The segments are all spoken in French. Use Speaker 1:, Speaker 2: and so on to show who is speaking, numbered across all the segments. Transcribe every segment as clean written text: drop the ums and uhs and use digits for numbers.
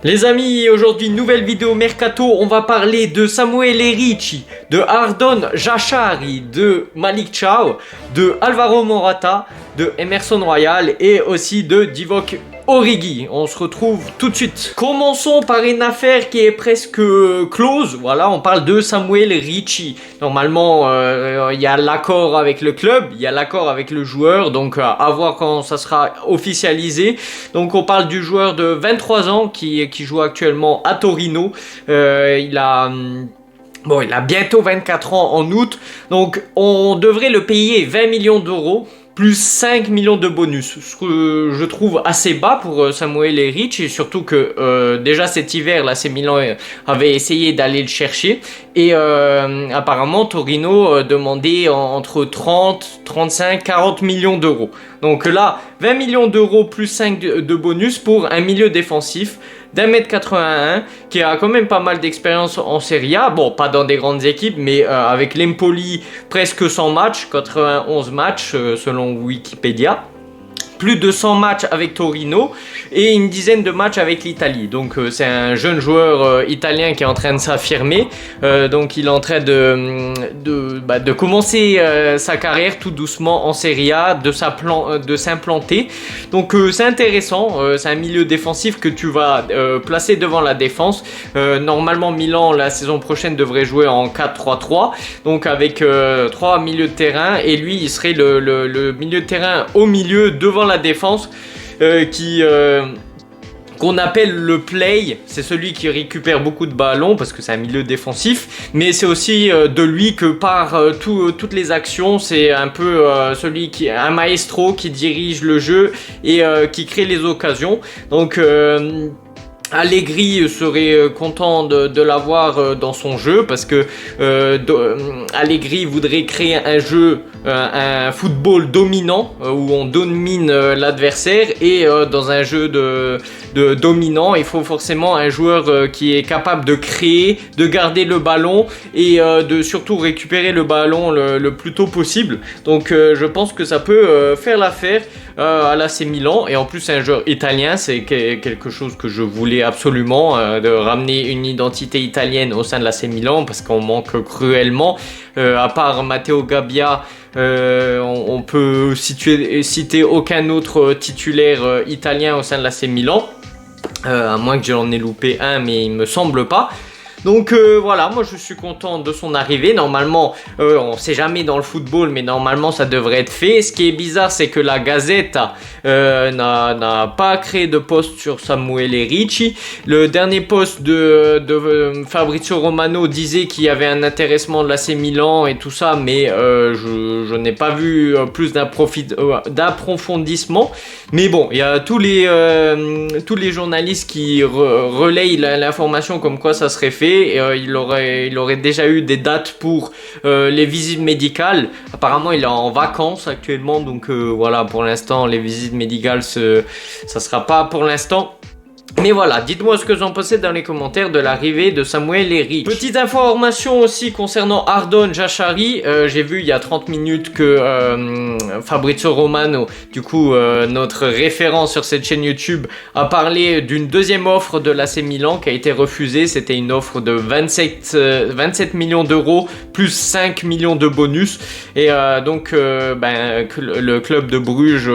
Speaker 1: Les amis, aujourd'hui nouvelle vidéo Mercato, on va parler de Samuel Erici, de Ardon Jashari, de Malick Thiaw, de Alvaro Morata, de Emerson Royal et aussi de Divock Origi. On se retrouve tout de suite. Commençons par une affaire qui est presque close. Voilà, on parle de Samuel Erici. Normalement, il y a l'accord avec le club, il y a l'accord avec le joueur, donc à voir quand ça sera officialisé. Donc on parle du joueur de 23 ans qui joue actuellement à Torino. Il a bientôt 24 ans en août, donc on devrait le payer 20 millions d'euros. Plus 5 millions de bonus, ce que je trouve assez bas pour Samuel Erici, et surtout que déjà cet hiver, l'AC Milan avait essayé d'aller le chercher, et apparemment Torino demandait entre 30, 35, 40 millions d'euros. Donc là, 20 millions d'euros plus 5 de bonus pour un milieu défensif d'1m81 qui a quand même pas mal d'expérience en Serie A, bon pas dans des grandes équipes mais avec l'Empoli presque 100 matchs, 91 matchs selon Wikipédia, plus de 100 matchs avec Torino et une dizaine de matchs avec l'Italie. Donc c'est un jeune joueur italien qui est en train de s'affirmer. Donc il est en train de commencer sa carrière tout doucement en Serie A, de s'implanter. Donc c'est intéressant. C'est un milieu défensif que tu vas placer devant la défense. Normalement Milan la saison prochaine devrait jouer en 4-3-3. Donc avec 3 milieux de terrain et lui il serait le milieu de terrain au milieu devant la défense qu'on appelle le play. C'est celui qui récupère beaucoup de ballons parce que c'est un milieu défensif, mais c'est aussi de lui que part toutes les actions. C'est un peu un maestro qui dirige le jeu et qui crée les occasions. Donc Allegri serait content de l'avoir dans son jeu parce que Allegri voudrait créer un jeu, un football dominant où on domine l'adversaire et dans un jeu de dominant, il faut forcément un joueur qui est capable de créer, de garder le ballon et de surtout récupérer le ballon le plus tôt possible. Donc je pense que ça peut faire l'affaire à l'AC Milan et en plus c'est un joueur italien, c'est quelque chose que je voulais absolument, de ramener une identité italienne au sein de l'AC Milan parce qu'on manque cruellement, à part Matteo Gabbia. On peut citer aucun autre titulaire italien au sein de l'AC Milan, à moins que j'en ai loupé un, mais il me semble pas. Donc voilà, moi je suis content de son arrivée. Normalement, on sait jamais dans le football, mais normalement ça devrait être fait. Ce qui est bizarre, c'est que la Gazette n'a pas créé de post sur Samuel Erici. Le dernier post de Fabrizio Romano disait qu'il y avait un intéressement de l'AC Milan et tout ça, mais je n'ai pas vu plus d'approfondissement. Mais bon, il y a tous les journalistes qui relayent l'information comme quoi ça serait fait. Il aurait déjà eu des dates pour les visites médicales. Apparemment il est en vacances actuellement, donc voilà, pour l'instant les visites médicales ça sera pas pour l'instant. Mais voilà, dites-moi ce que vous en pensez dans les commentaires de l'arrivée de Samuel Erici. Petite information aussi concernant Ardon Jashari, j'ai vu il y a 30 minutes que Fabrizio Romano, du coup notre référent sur cette chaîne YouTube, a parlé d'une deuxième offre de l'AC Milan qui a été refusée. C'était une offre de 27 millions d'euros plus 5 millions de bonus. Et donc que le club de Bruges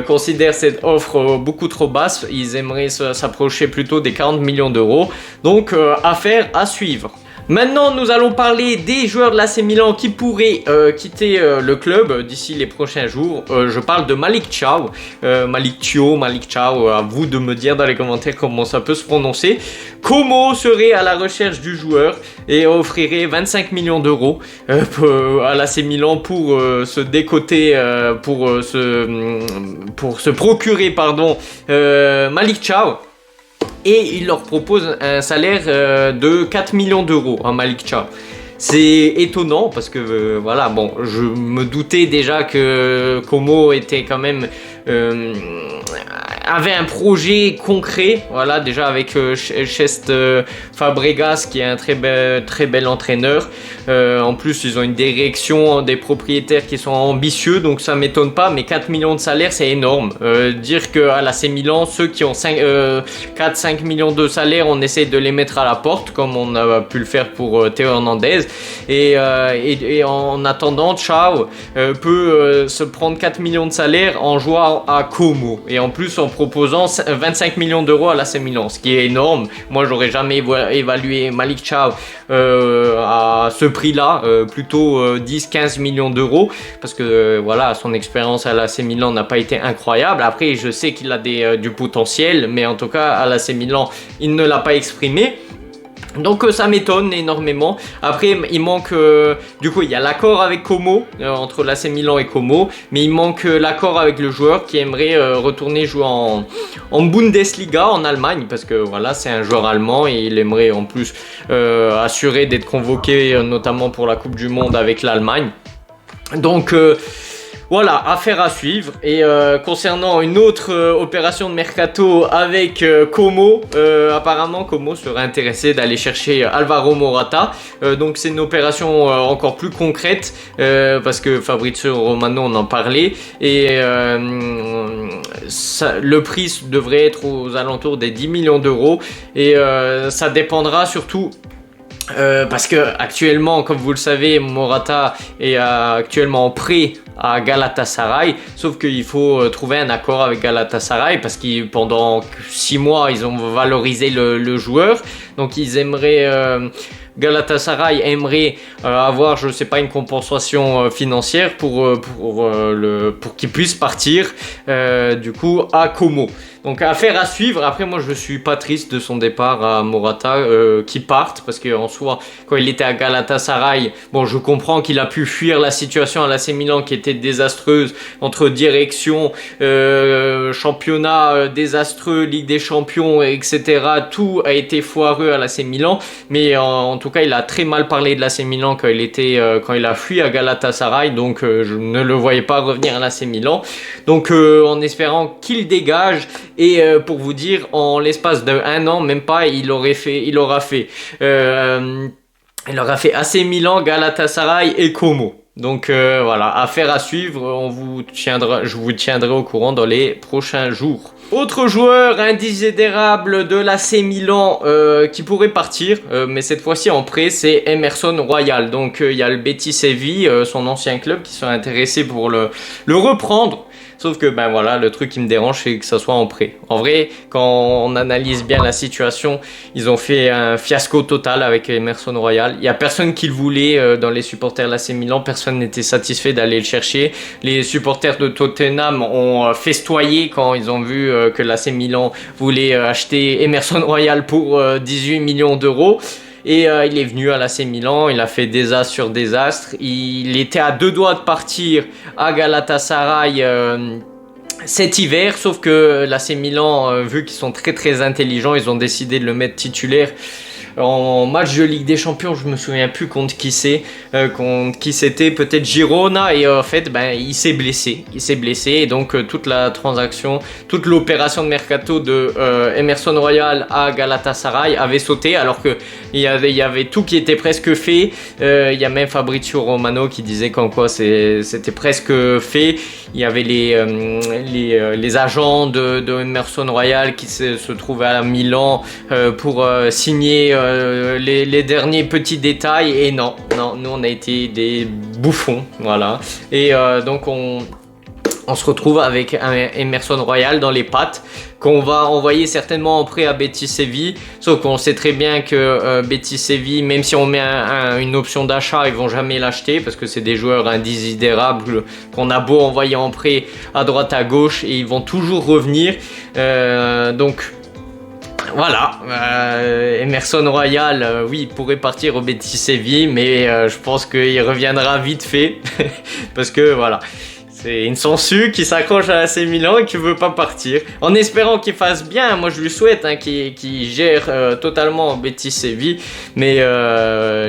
Speaker 1: considère cette offre beaucoup trop basse. Ils aimeraient s'approcher plutôt des 40 millions d'euros. Donc affaire à suivre. Maintenant, nous allons parler des joueurs de l'AC Milan qui pourraient quitter le club d'ici les prochains jours. Je parle de Malick Thiaw. Malick Thiaw, à vous de me dire dans les commentaires comment ça peut se prononcer. Como serait à la recherche du joueur et offrirait 25 millions d'euros à l'AC Milan pour se décoter, pour se procurer Malick Thiaw. Et il leur propose un salaire de 4 millions d'euros à Malick Thiaw. C'est étonnant parce que voilà, bon, je me doutais déjà que Como était quand même avait un projet concret, voilà, déjà avec Cesc Fabregas qui est un très bel entraîneur. En plus, ils ont une direction des propriétaires qui sont ambitieux, donc ça m'étonne pas, mais 4 millions de salaire, c'est énorme. Dire qu'à l'AC Milan, ceux qui ont 4-5 millions de salaire, on essaie de les mettre à la porte, comme on a pu le faire pour Théo Hernandez. Et en attendant, Thiaw peut se prendre 4 millions de salaire en jouant à Como. Et en plus, en proposant 25 millions d'euros à l'AC Milan, ce qui est énorme. Moi, j'aurais jamais évalué Malick Thiaw à ce prix-là, plutôt 10-15 millions d'euros, parce que voilà, son expérience à l'AC Milan n'a pas été incroyable. Après, je sais qu'il a du potentiel, mais en tout cas, à l'AC Milan, il ne l'a pas exprimé. Donc ça m'étonne énormément. Après il manque du coup il y a l'accord avec Como entre l'AC Milan et Como, mais il manque l'accord avec le joueur qui aimerait retourner jouer en Bundesliga en Allemagne, parce que voilà, c'est un joueur allemand et il aimerait en plus assurer d'être convoqué notamment pour la Coupe du Monde avec l'Allemagne. Donc voilà, affaire à suivre. Et concernant une autre opération de mercato avec Como, apparemment Como serait intéressé d'aller chercher Alvaro Morata. Donc c'est une opération encore plus concrète parce que Fabrizio Romano en parlait. Et le prix devrait être aux alentours des 10 millions d'euros. Et ça dépendra surtout... parce que actuellement, comme vous le savez, Morata est actuellement en prêt à Galatasaray, sauf qu'il faut trouver un accord avec Galatasaray parce que pendant 6 mois ils ont valorisé le joueur, donc ils aimeraient Galatasaray aimerait avoir, je sais pas, une compensation financière pour qu'il puisse partir du coup à Como. Donc affaire à suivre. Après moi je suis pas triste de son départ à Morata qui parte, parce qu'en soi quand il était à Galatasaray, bon, je comprends qu'il a pu fuir la situation à l'AC Milan qui était désastreuse, entre direction, championnat désastreux, Ligue des Champions, etc. Tout a été foireux à l'AC Milan, mais en tout cas il a très mal parlé de l'AC Milan quand il a fui à Galatasaray, donc je ne le voyais pas revenir à l'AC Milan. Donc en espérant qu'il dégage. Et pour vous dire, en l'espace d'1 an, même pas, il aura fait AC Milan, Galatasaray et Como. Donc voilà, affaire à suivre, je vous tiendrai au courant dans les prochains jours. Autre joueur indésirable de l'AC Milan qui pourrait partir, mais cette fois-ci en prêt, c'est Emerson Royal. Donc il y a le Betis Séville, son ancien club, qui sont intéressés pour le reprendre. Sauf que ben voilà, le truc qui me dérange, c'est que ça soit en prêt. En vrai, quand on analyse bien la situation, ils ont fait un fiasco total avec Emerson Royal. Il n'y a personne qui le voulait dans les supporters de l'AC Milan. Personne n'était satisfait d'aller le chercher. Les supporters de Tottenham ont festoyé quand ils ont vu que l'AC Milan voulait acheter Emerson Royal pour 18 millions d'euros. Et il est venu à l'AC Milan, il a fait désastre sur désastre. Il était à 2 doigts de partir à Galatasaray cet hiver, sauf que l'AC Milan, vu qu'ils sont très très intelligents, ils ont décidé de le mettre titulaire en match de Ligue des Champions. Je me souviens plus contre qui c'était, peut-être Girona, et en fait ben il s'est blessé et donc toute l'opération de mercato de Emerson Royal à Galatasaray avait sauté, alors que il y avait tout qui était presque fait. Il y a même Fabrizio Romano qui disait qu'en quoi c'était presque fait. Il y avait les agents de Emerson Royal qui se trouvaient à Milan pour signer les derniers petits détails, et non, nous on a été des bouffons, voilà. Et donc on se retrouve avec un Emerson Royal dans les pattes, qu'on va envoyer certainement en prêt à Betis Séville, sauf qu'on sait très bien que Betis Séville, même si on met une option d'achat, ils vont jamais l'acheter, parce que c'est des joueurs indésirables qu'on a beau envoyer en prêt à droite à gauche, et ils vont toujours revenir. Donc voilà, Emerson Royal, oui, il pourrait partir au Betis Séville, mais je pense qu'il reviendra vite fait, parce que voilà, C'est une sangsue qui s'accroche à l'AC Milan et qui veut pas partir. En espérant qu'il fasse bien, moi je lui souhaite hein, qu'il gère totalement Betis Séville. Mais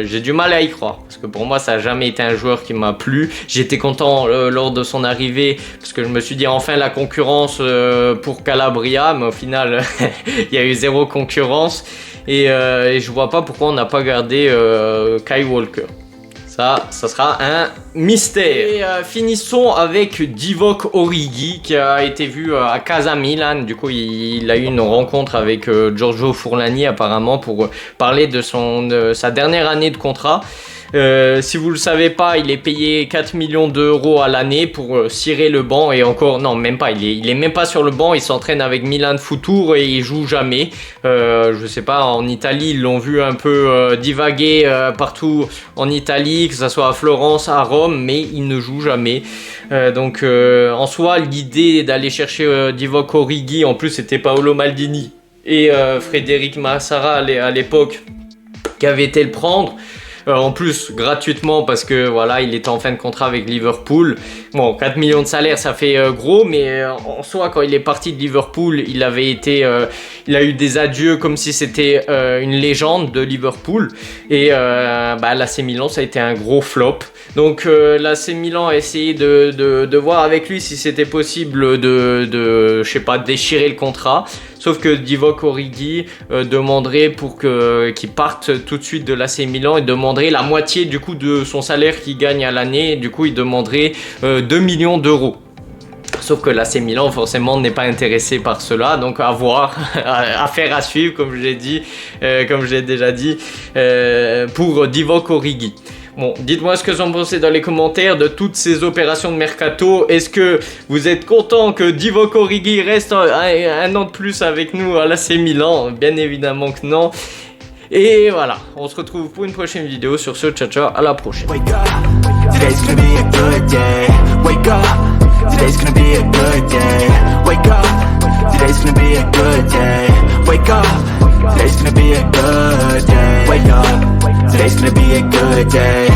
Speaker 1: j'ai du mal à y croire. Parce que pour moi ça n'a jamais été un joueur qui m'a plu. J'étais content lors de son arrivée. Parce que je me suis dit enfin la concurrence pour Calabria. Mais au final il y a eu zéro concurrence. Et je vois pas pourquoi on n'a pas gardé Kyle Walker. Ça sera un mystère. Et finissons avec Divock Origi qui a été vu à Casa Milan. Du coup, il a eu une rencontre avec Giorgio Furlani apparemment pour parler de sa dernière année de contrat. Si vous le savez pas, il est payé 4 millions d'euros à l'année pour cirer le banc et encore, non même pas, il est même pas sur le banc, il s'entraîne avec Milan Futur et il joue jamais. Je sais pas, en Italie ils l'ont vu un peu divaguer partout en Italie, que ce soit à Florence, à Rome, mais il ne joue jamais. Donc en soi l'idée d'aller chercher Divock Origi, en plus c'était Paolo Maldini et Frédéric Massara à l'époque qui avait été le prendre. En plus gratuitement parce que voilà il était en fin de contrat avec Liverpool. Bon 4 millions de salaire ça fait gros, mais en soi quand il est parti de Liverpool il a eu des adieux comme si c'était une légende de Liverpool. Et l'AC Milan ça a été un gros flop. Donc l'AC Milan a essayé de voir avec lui si c'était possible de je sais pas, déchirer le contrat. Sauf que Divock Origi demanderait pour qu'il parte tout de suite de l'AC Milan et demanderait la moitié du coup de son salaire qu'il gagne à l'année. Du coup, il demanderait 2 millions d'euros. Sauf que l'AC Milan forcément n'est pas intéressé par cela, donc à voir, affaire à suivre comme je l'ai dit, comme je l'ai déjà dit, pour Divock Origi. Bon, dites-moi ce que vous en pensez dans les commentaires de toutes ces opérations de mercato. Est-ce que vous êtes content que Divock Origi reste un an de plus avec nous à l'AC Milan? Bien évidemment que non. Et voilà, on se retrouve pour une prochaine vidéo. Sur ce, ciao ciao, à la prochaine. Today's gonna be a good day.